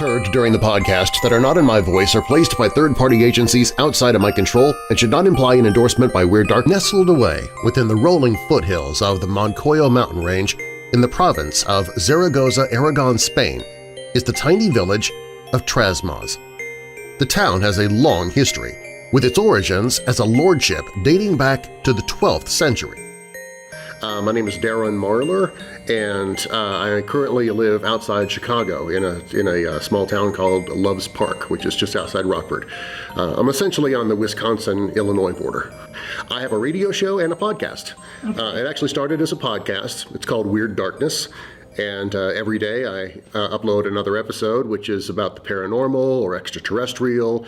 heard during the podcast that are not in my voice are placed by third-party agencies outside of my control and should not imply an endorsement by Weird Dark. Nestled away within the rolling foothills of the Moncoyo mountain range in the province of Zaragoza, Aragon, Spain, is the tiny village of Trasmoz. The town has a long history, with its origins as a lordship dating back to the 12th century. My name is Darren Marlar, and I currently live outside Chicago in a small town called Loves Park, which is just outside Rockford. I'm essentially on the Wisconsin-Illinois border. I have a radio show and a podcast. It actually started as a podcast. It's called Weird Darkness. And every day I upload another episode, which is about the paranormal or extraterrestrial,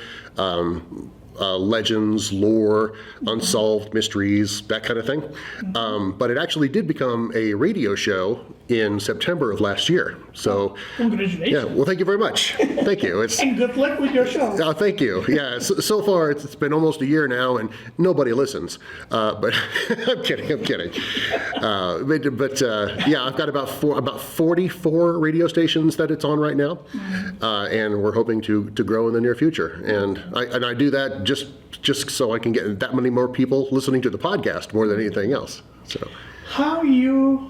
legends, lore, unsolved mysteries, that kind of thing. But it actually did become a radio show in September of last year. So, congratulations. Yeah, well, thank you very much. Thank you. And good luck with your show. Thank you. Yeah, so far it's been almost a year now, and nobody listens. But I'm kidding. Yeah, I've got about 44 radio stations that it's on right now, and we're hoping to grow in the near future. And I do that just so I can get that many more people listening to the podcast more than anything else. So, how you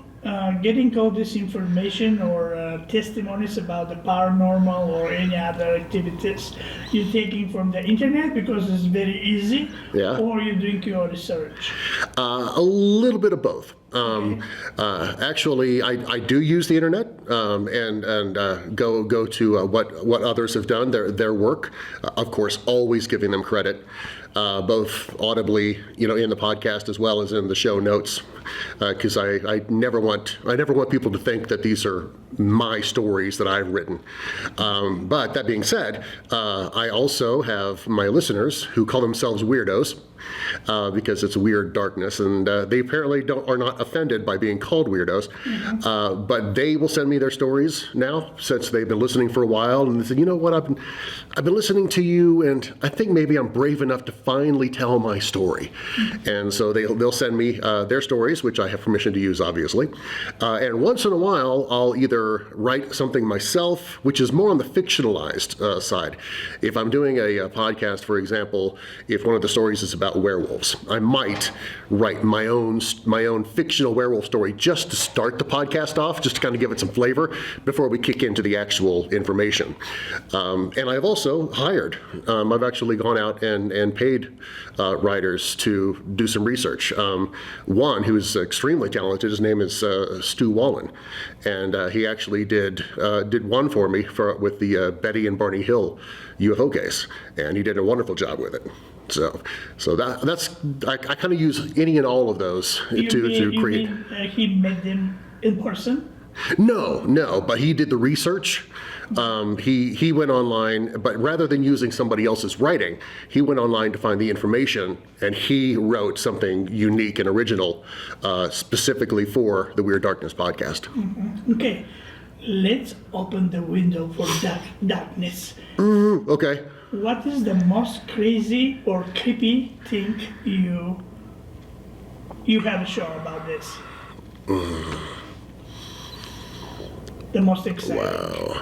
getting all this information or testimonies about the paranormal or any other activities you taking from the internet because it's very easy, or you doing your research? A little bit of both. Actually, I do use the internet and go to what others have done, their work. Of course, always giving them credit, both audibly, in the podcast as well as in the show notes, because I never want people to think that these are my stories that I've written. But that being said, I also have my listeners who call themselves weirdos. Because it's weird darkness, and they apparently are not offended by being called weirdos, but they will send me their stories now since they've been listening for a while, and they said, you know what, I've been listening to you, and I think maybe I'm brave enough to finally tell my story. And so they'll send me their stories, which I have permission to use, obviously, and once in a while I'll either write something myself, which is more on the fictionalized side. If I'm doing a podcast, for example, if one of the stories is about werewolves, I might write my own fictional werewolf story just to start the podcast off, just to kind of give it some flavor before we kick into the actual information. And I've also hired, I've actually gone out and paid writers to do some research. One who's extremely talented, his name is Stu Wallen, and he actually did one for me with the Betty and Barney Hill UFO case, and he did a wonderful job with it. So that's I kind of use any and all of those to create. He made them in person? No, but he did the research. He went online, but rather than using somebody else's writing, he went online to find the information, and he wrote something unique and original, specifically for the Weird Darkness podcast. Okay, let's open the window for darkness. Okay. What is the most crazy or creepy thing you have a show about this? The most exciting. Wow.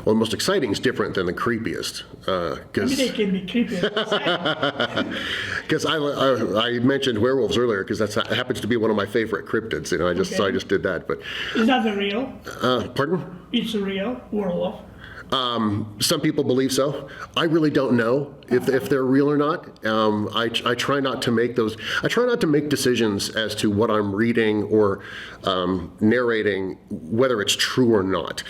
Well, the most exciting is different than the creepiest. Maybe they can be creepy. Because I mentioned werewolves earlier because that happens to be one of my favorite cryptids. So I just did that. But is that the real? Pardon? It's a real werewolf. Some people believe so. I really don't know if they're real or not. I try not to make those. I try not to make decisions as to what I'm reading or narrating, whether it's true or not.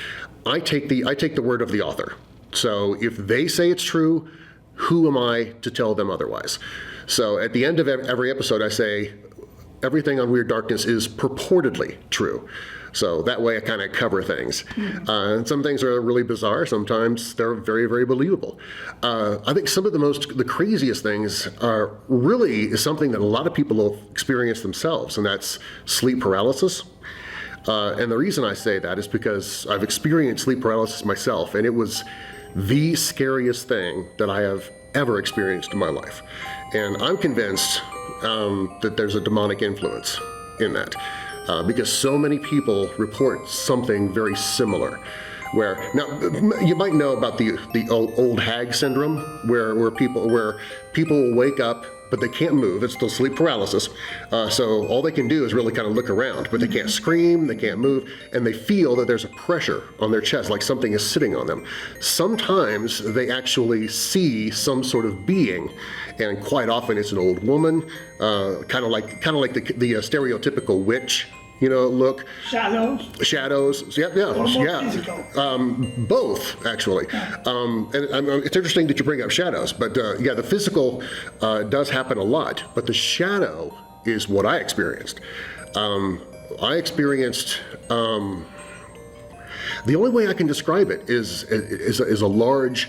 I take the word of the author. So if they say it's true, who am I to tell them otherwise? So at the end of every episode, I say everything on Weird Darkness is purportedly true. So that way I kind of cover things. And some things are really bizarre. Sometimes they're very, very believable. I think some of the craziest things are really something that a lot of people will experience themselves, and that's sleep paralysis. And the reason I say that is because I've experienced sleep paralysis myself, and it was the scariest thing that I have ever experienced in my life. And I'm convinced that there's a demonic influence in that. Because so many people report something very similar. where now you might know about the old hag syndrome, where people will wake up but they can't move. It's the sleep paralysis. So all they can do is really kind of look around, but they can't scream, they can't move, and they feel that there's a pressure on their chest, like something is sitting on them. Sometimes they actually see some sort of being, and quite often it's an old woman, kind of like the stereotypical witch, look. Shadows. Both, actually. And it's interesting that you bring up shadows, but the physical does happen a lot, but the shadow is what I experienced. The only way I can describe it is a large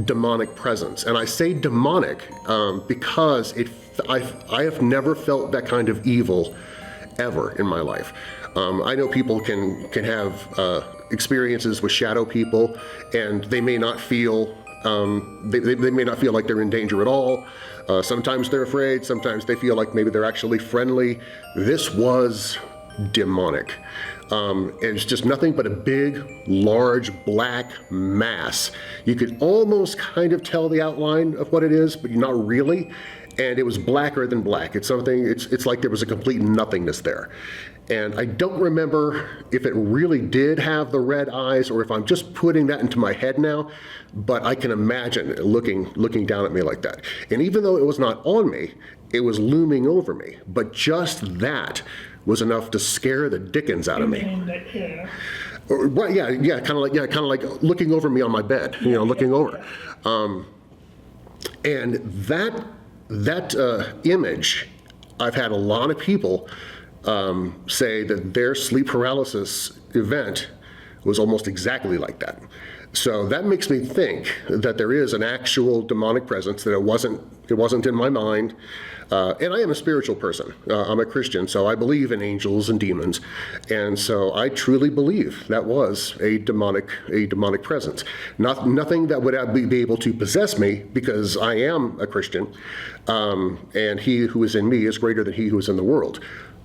demonic presence. And I say demonic because I have never felt that kind of evil ever in my life. I know people can have experiences with shadow people, and they may not feel they may not feel like they're in danger at all. Sometimes they're afraid. Sometimes they feel like maybe they're actually friendly. This was demonic. It's just nothing but a big, large, black mass. You could almost kind of tell the outline of what it is, but not really. And it was blacker than black. It's like there was a complete nothingness there. And I don't remember if it really did have the red eyes or if I'm just putting that into my head now, but I can imagine looking down at me like that. And even though it was not on me, it was looming over me. But just that was enough to scare the dickens out of me. Right, kind of like looking over me on my bed, looking over. And that image, I've had a lot of people say that their sleep paralysis event was almost exactly like that. So that makes me think that there is an actual demonic presence, that it wasn't in my mind. And I am a spiritual person. I'm a Christian, so I believe in angels and demons. And so I truly believe that was a demonic presence. Nothing that would be able to possess me, because I am a Christian, and he who is in me is greater than he who is in the world.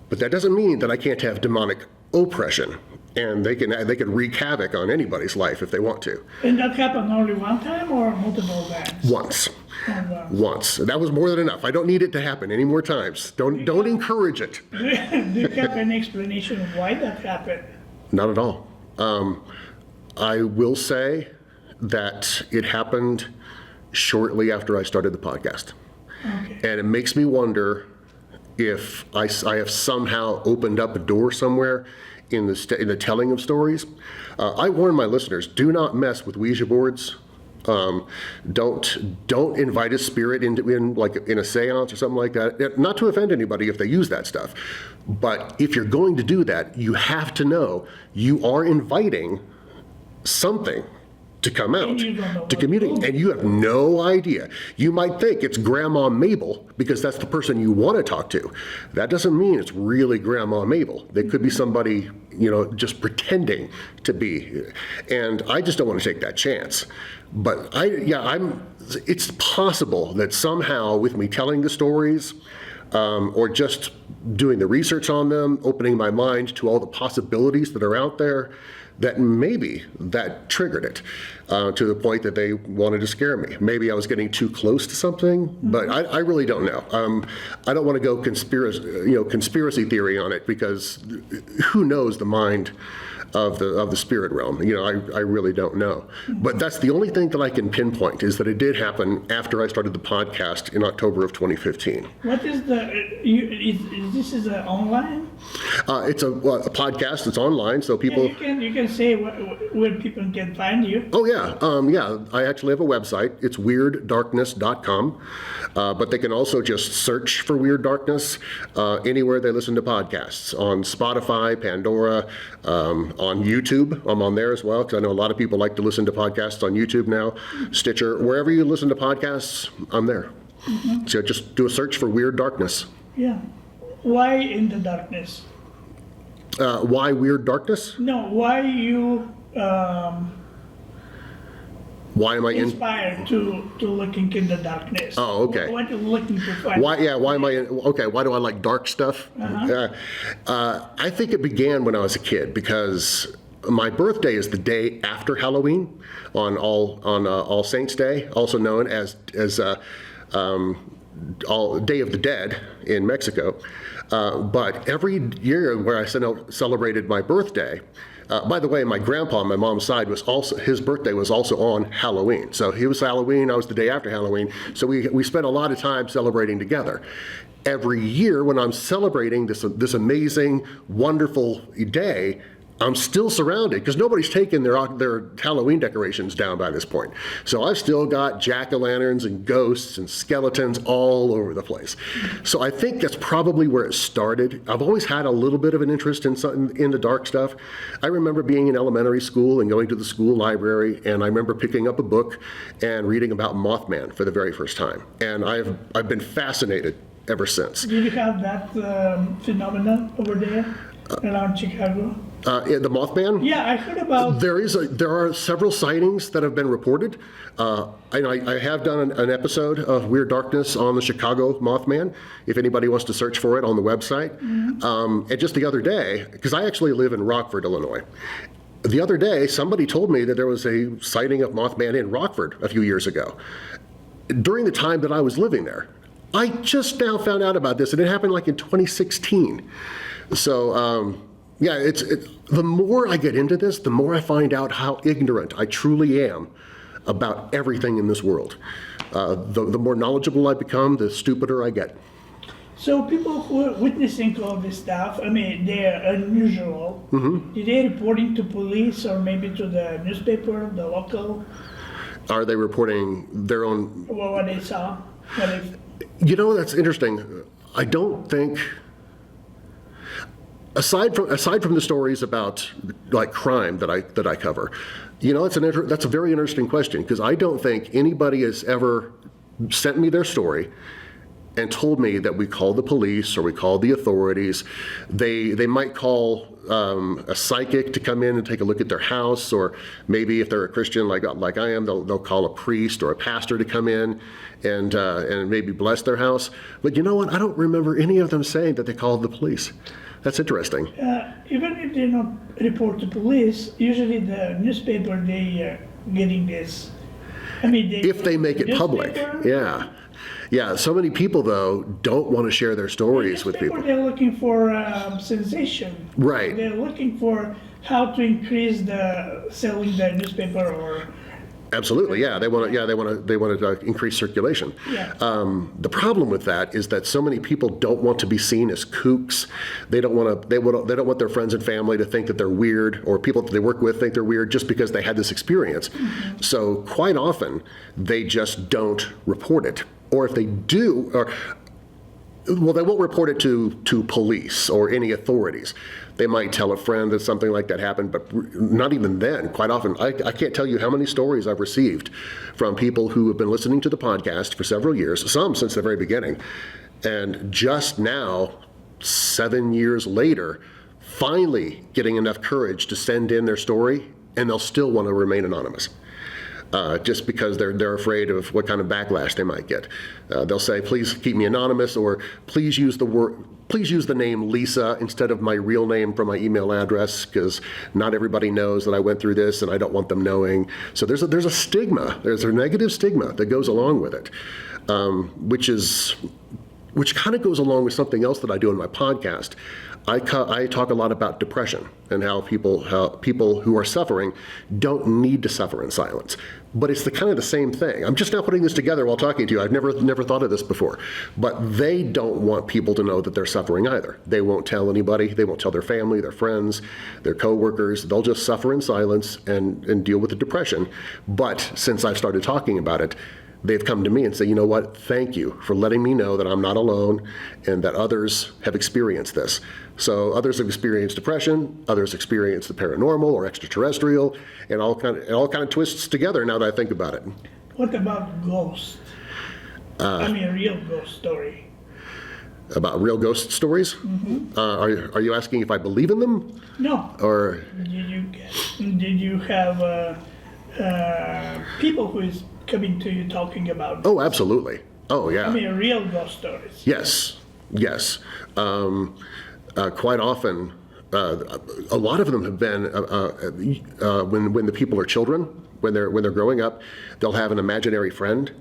But that doesn't mean that I can't have demonic oppression. And they can wreak havoc on anybody's life if they want to. And that happened only one time or multiple times? Once. Once. That was more than enough. I don't need it to happen any more times. Don't encourage it. Do you have any explanation of why that happened? Not at all. I will say that it happened shortly after I started the podcast. Okay. And it makes me wonder if I have somehow opened up a door somewhere in the telling of stories. I warn my listeners: do not mess with Ouija boards. Don't invite a spirit in a seance or something like that. Not to offend anybody if they use that stuff, but if you're going to do that, you have to know you are inviting something to come out, to communicate, and you have no idea. You might think it's Grandma Mabel because that's the person you want to talk to. That doesn't mean it's really Grandma Mabel. They could be somebody, just pretending to be. And I just don't want to take that chance. But it's possible that somehow with me telling the stories, or just doing the research on them, opening my mind to all the possibilities that are out there, that maybe that triggered it to the point that they wanted to scare me. Maybe I was getting too close to something, but I really don't know. I don't want to go conspiracy theory on it, because who knows the mind of the spirit realm. I really don't know. But that's the only thing that I can pinpoint, is that it did happen after I started the podcast in October of 2015. What is this is online? It's a podcast. It's online, so people. Yeah, you can say where people can find you. Oh yeah, I actually have a website. It's weirddarkness.com, but they can also just search for Weird Darkness anywhere they listen to podcasts, on Spotify, Pandora, on YouTube. I'm on there as well, because I know a lot of people like to listen to podcasts on YouTube now. Stitcher, wherever you listen to podcasts, I'm there. Mm-hmm. So just do a search for Weird Darkness. Yeah. Why in the darkness? Why Weird Darkness? No, why you why am I inspired to looking in the darkness? Oh, okay. What are you looking to find? Why am I okay, why do I like dark stuff? Uh-huh. I think it began when I was a kid, because my birthday is the day after Halloween, on All Saints Day, also known as all Day of the Dead in Mexico. But every year where I celebrated my birthday, by the way, my grandpa on my mom's side his birthday was also on Halloween. So he was Halloween, I was the day after Halloween. So we spent a lot of time celebrating together. Every year when I'm celebrating this amazing, wonderful day, I'm still surrounded, because nobody's taken their Halloween decorations down by this point. So I've still got jack-o'-lanterns and ghosts and skeletons all over the place. So I think that's probably where it started. I've always had a little bit of an interest in the dark stuff. I remember being in elementary school and going to the school library, and I remember picking up a book and reading about Mothman for the very first time. And I've been fascinated ever since. Do you have that phenomenon over there around Chicago? The Mothman? Yeah, I heard about. There are several sightings that have been reported. I have done an episode of Weird Darkness on the Chicago Mothman, if anybody wants to search for it on the website. Mm-hmm. And just the other day, because I actually live in Rockford, Illinois. The other day, somebody told me that there was a sighting of Mothman in Rockford a few years ago. During the time that I was living there. I just now found out about this, and it happened like in 2016. So, yeah, the more I get into this, the more I find out how ignorant I truly am about everything in this world. The more knowledgeable I become, the stupider I get. So people who are witnessing all this stuff, I mean, they're unusual. Mm-hmm. Did they reporting to police or maybe to the newspaper, the local? Are they reporting their own? Well, what they saw? That's interesting. I don't think. Aside from the stories about like crime that I cover, that's a very interesting question, because I don't think anybody has ever sent me their story and told me that we called the police or we called the authorities. They might call a psychic to come in and take a look at their house, or maybe if they're a Christian like I am, they'll call a priest or a pastor to come in and maybe bless their house. But you know what? I don't remember any of them saying that they called the police. That's interesting. Even if they don't report to police, usually the newspaper, they getting this. I mean, if they make it public, yeah. Yeah, so many people, though, don't want to share their stories with people. They're looking for sensation. Right. They're looking for how to increase the selling the newspaper or. Absolutely, yeah. They want to increase circulation. Yeah. The problem with that is that so many people don't want to be seen as kooks. They don't want their friends and family to think that they're weird, or people that they work with think they're weird just because they had this experience. Mm-hmm. So quite often they just don't report it, or if they do, they won't report it to police or any authorities. They might tell a friend that something like that happened, but not even then. Quite often, I can't tell you how many stories I've received from people who have been listening to the podcast for several years, some since the very beginning, and just now, 7 years later, finally getting enough courage to send in their story, and they'll still want to remain anonymous. Just because they're afraid of what kind of backlash they might get. They'll say, please keep me anonymous, or please use the name Lisa instead of my real name from my email address, because not everybody knows that I went through this and I don't want them knowing. So there's a stigma, there's a negative stigma that goes along with it, which kind of goes along with something else that I do in my podcast. I talk a lot about depression and how people who are suffering don't need to suffer in silence. But it's kind of the same thing. I'm just now putting this together while talking to you. I've never thought of this before. But they don't want people to know that they're suffering either. They won't tell anybody. They won't tell their family, their friends, their coworkers. They'll just suffer in silence and deal with the depression. But since I've started talking about it, they've come to me and say, you know what, thank you for letting me know that I'm not alone and that others have experienced this. So others have experienced depression, others experience the paranormal or extraterrestrial, and all kind of twists together now that I think about it. What about ghosts? A real ghost story. About real ghost stories? Mm-hmm. Are you asking if I believe in them? No. Or did you have people who is coming to you talking about this? Oh, absolutely. Oh, yeah. Real ghost stories. Yes. Quite often, A lot of them have been when the people are children, when they're growing up, they'll have an imaginary friend,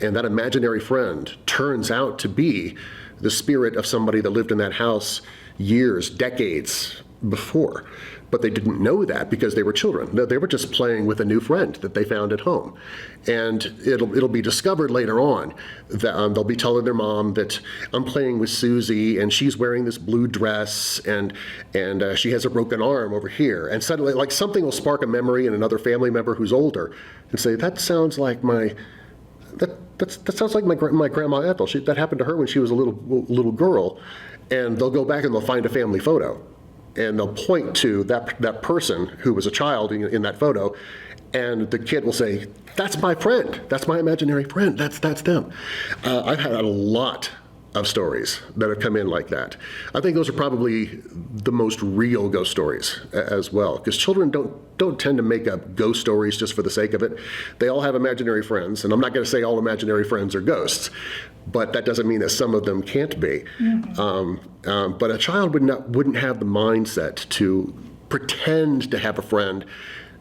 and that imaginary friend turns out to be the spirit of somebody that lived in that house years, decades before. But they didn't know that because they were children. They were just playing with a new friend that they found at home. And it'll be discovered later on that they'll be telling their mom that I'm playing with Susie and she's wearing this blue dress and she has a broken arm over here. And suddenly, like, something will spark a memory in another family member who's older and say, that sounds like my grandma Ethel. That happened to her when she was a little girl. And they'll go back and they'll find a family photo. And they'll point to that person who was a child in that photo, and the kid will say, that's my friend, that's my imaginary friend, that's them. I've had a lot of stories that have come in like that. I think those are probably the most real ghost stories as well, because children don't tend to make up ghost stories just for the sake of it. They all have imaginary friends, and I'm not going to say all imaginary friends are ghosts, but that doesn't mean that some of them can't be. Mm-hmm. But a child wouldn't have the mindset to pretend to have a friend,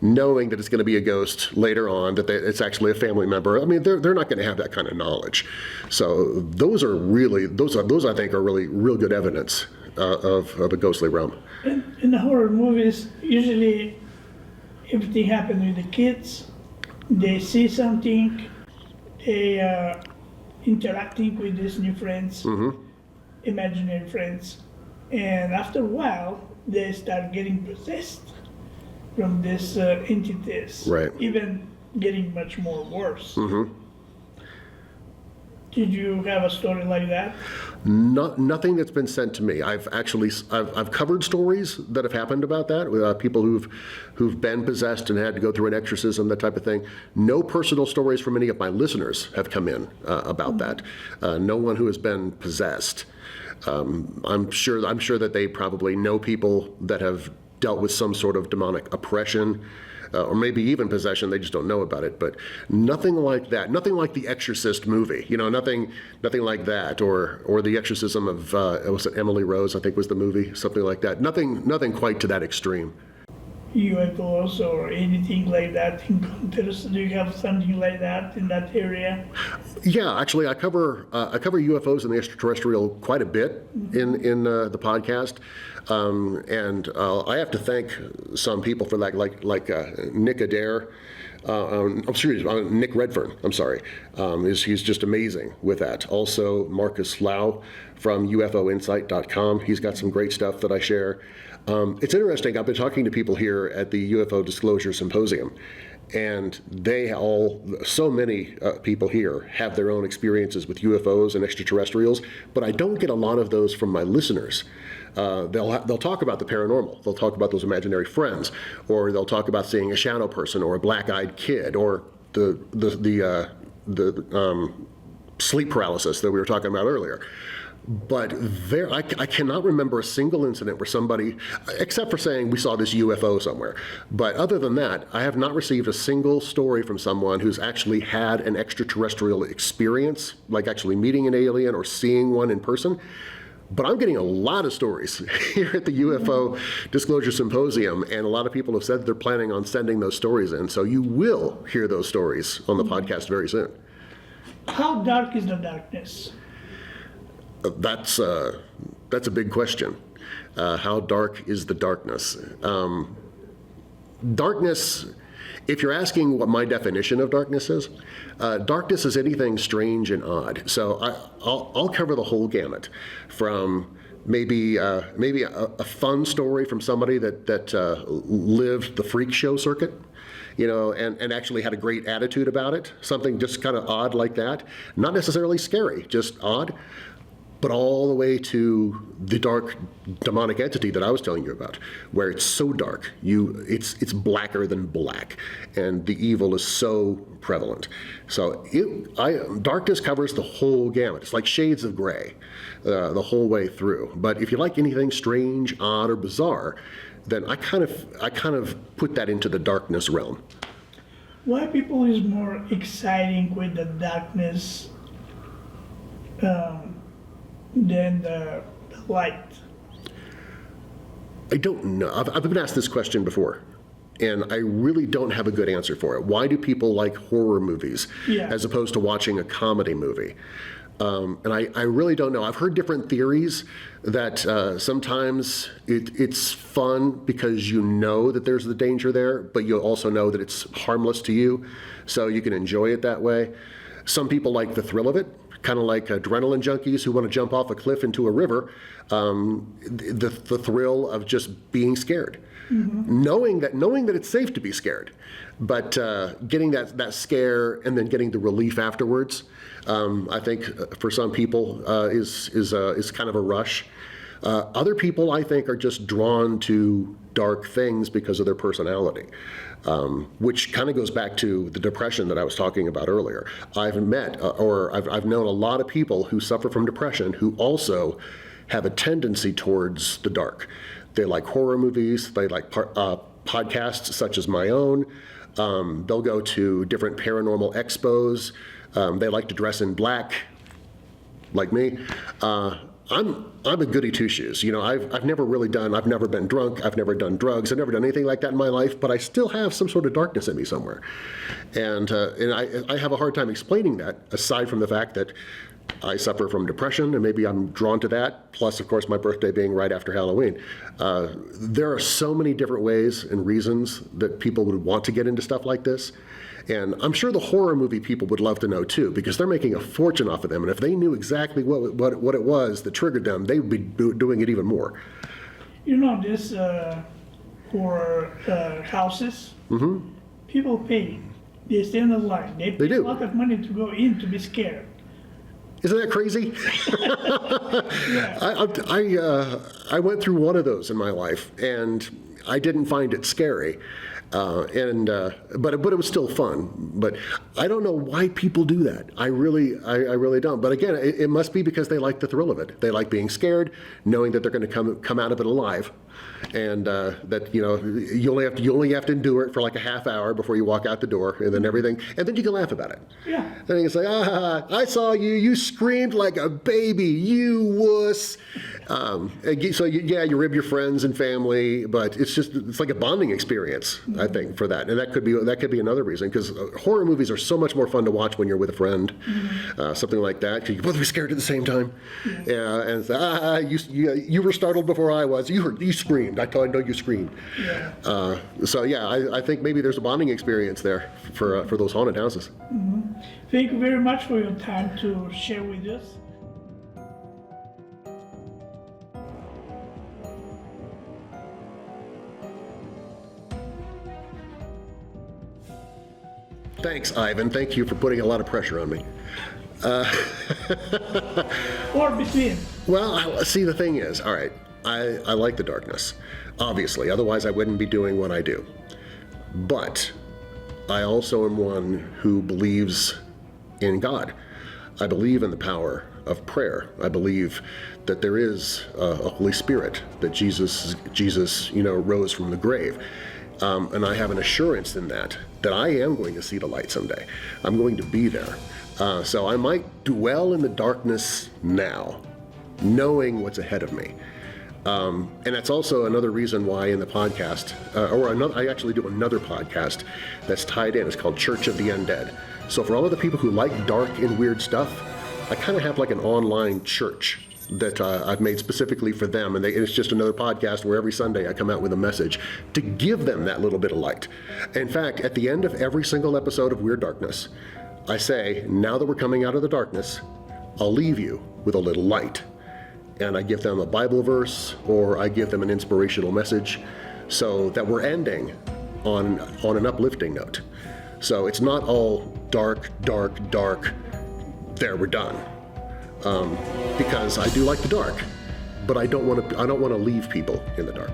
knowing that it's going to be a ghost later on, that it's actually a family member. I mean, they're not going to have that kind of knowledge. So those I think are really real good evidence of a ghostly realm. In the horror movies, usually everything happens with the kids. They see something, they are interacting with these new friends, mm-hmm. imaginary friends, and after a while, they start getting possessed from these entities, right? Even getting much more worse. Mm-hmm. Did you have a story like that? Nothing that's been sent to me. I've covered stories that have happened about that with people who've been possessed and had to go through an exorcism, that type of thing. No personal stories from any of my listeners have come in about that. No one who has been possessed. I'm sure that they probably know people that have dealt with some sort of demonic oppression, or maybe even possession. They just don't know about it. But nothing like that. Nothing like the Exorcist movie. Nothing like that. Or the exorcism of was it Emily Rose? I think was the movie. Something like that. Nothing quite to that extreme. UFOs or anything like that encounters? Do you have something like that in that area? Yeah, actually, I cover UFOs and the extraterrestrial quite a bit mm-hmm. in the podcast, and I have to thank some people for that, like Nick Adair. Nick Redfern. I'm sorry. He's just amazing with that. Also, Marcus Lau from UFOinsight.com. He's got some great stuff that I share. It's interesting. I've been talking to people here at the UFO Disclosure Symposium, and so many people here have their own experiences with UFOs and extraterrestrials, but I don't get a lot of those from my listeners. They'll talk about the paranormal. They'll talk about those imaginary friends, or they'll talk about seeing a shadow person, or a black-eyed kid, or the sleep paralysis that we were talking about earlier. But I cannot remember a single incident where somebody, except for saying we saw this UFO somewhere, but other than that, I have not received a single story from someone who's actually had an extraterrestrial experience, like actually meeting an alien or seeing one in person. But I'm getting a lot of stories here at the UFO Disclosure Symposium, and a lot of people have said they're planning on sending those stories in. So you will hear those stories on the podcast very soon. How dark is the darkness? That's a big question. How dark is the darkness? Darkness, if you're asking what my definition of darkness is anything strange and odd. So I'll cover the whole gamut, from maybe a fun story from somebody that lived the freak show circuit, and actually had a great attitude about it. Something just kind of odd like that. Not necessarily scary, just odd. But all the way to the dark demonic entity that I was telling you about, where it's so dark, it's blacker than black, and the evil is so prevalent. So darkness covers the whole gamut. It's like shades of gray the whole way through. But if you like anything strange, odd, or bizarre, then I kind of put that into the darkness realm. Why people is more exciting with the darkness than the light? I don't know. I've been asked this question before, and I really don't have a good answer for it. Why do people like horror movies as opposed to watching a comedy movie? And I really don't know. I've heard different theories that sometimes it's fun because you know that there's the danger there, but you also know that it's harmless to you, so you can enjoy it that way. Some people like the thrill of it, kind of like adrenaline junkies who want to jump off a cliff into a river. The thrill of just being scared, knowing that it's safe to be scared, but getting that scare and then getting the relief afterwards. I think for some people is kind of a rush. Other people, I think, are just drawn to dark things because of their personality, which kind of goes back to the depression that I was talking about earlier. I've known a lot of people who suffer from depression who also have a tendency towards the dark. They like horror movies. They like podcasts such as my own. They'll go to different paranormal expos. They like to dress in black, like me. I'm a goody two shoes. You know, I've never been drunk. I've never done drugs. I've never done anything like that in my life. But I still have some sort of darkness in me somewhere, and I have a hard time explaining that. Aside from the fact that I suffer from depression, and maybe I'm drawn to that. Plus, of course, my birthday being right after Halloween. There are so many different ways and reasons that people would want to get into stuff like this. And I'm sure the horror movie people would love to know too, because they're making a fortune off of them. And if they knew exactly what it was that triggered them, they would be doing it even more. You know, this horror houses, people pay. They stand in line. They pay a lot of money to go in to be scared. Isn't that crazy? I went through one of those in my life, and I didn't find it scary. But it was still fun. But I don't know why people do that. I really don't. But again, it must be because they like the thrill of it. They like being scared, knowing that they're going to come out of it alive, and that you only have to endure it for like a half hour before you walk out the door, and then you can laugh about it. Yeah. And you can say, I saw you. You screamed like a baby. You wuss. So you rib your friends and family, but it's like a bonding experience, I think, for that. And that could be another reason, because horror movies are so much more fun to watch when you're with a friend, something like that. You can both be scared at the same time, and say, you were startled before I was. You screamed. I know you screamed. Yeah. I think maybe there's a bonding experience there for those haunted houses. Thank you very much for your time to share with us. Thanks, Ivan. Thank you for putting a lot of pressure on me. Or between. Well, see, the thing is, all right, I like the darkness, obviously. Otherwise, I wouldn't be doing what I do. But I also am one who believes in God. I believe in the power of prayer. I believe that there is a Holy Spirit, that Jesus, rose from the grave. And I have an assurance in that I am going to see the light someday. I'm going to be there. So I might dwell in the darkness now, knowing what's ahead of me. And that's also another reason why in the podcast, I actually do another podcast that's tied in. It's called Church of the Undead. So for all of the people who like dark and weird stuff, I kind of have like an online church that I've made specifically for them, and it's just another podcast where every Sunday I come out with a message to give them that little bit of light. In fact, at the end of every single episode of Weird Darkness, I say, now that we're coming out of the darkness, I'll leave you with a little light. And I give them a Bible verse, or I give them an inspirational message, so that we're ending on an uplifting note. So it's not all dark, there, we're done. Because I do like the dark, but I don't want to leave people in the dark.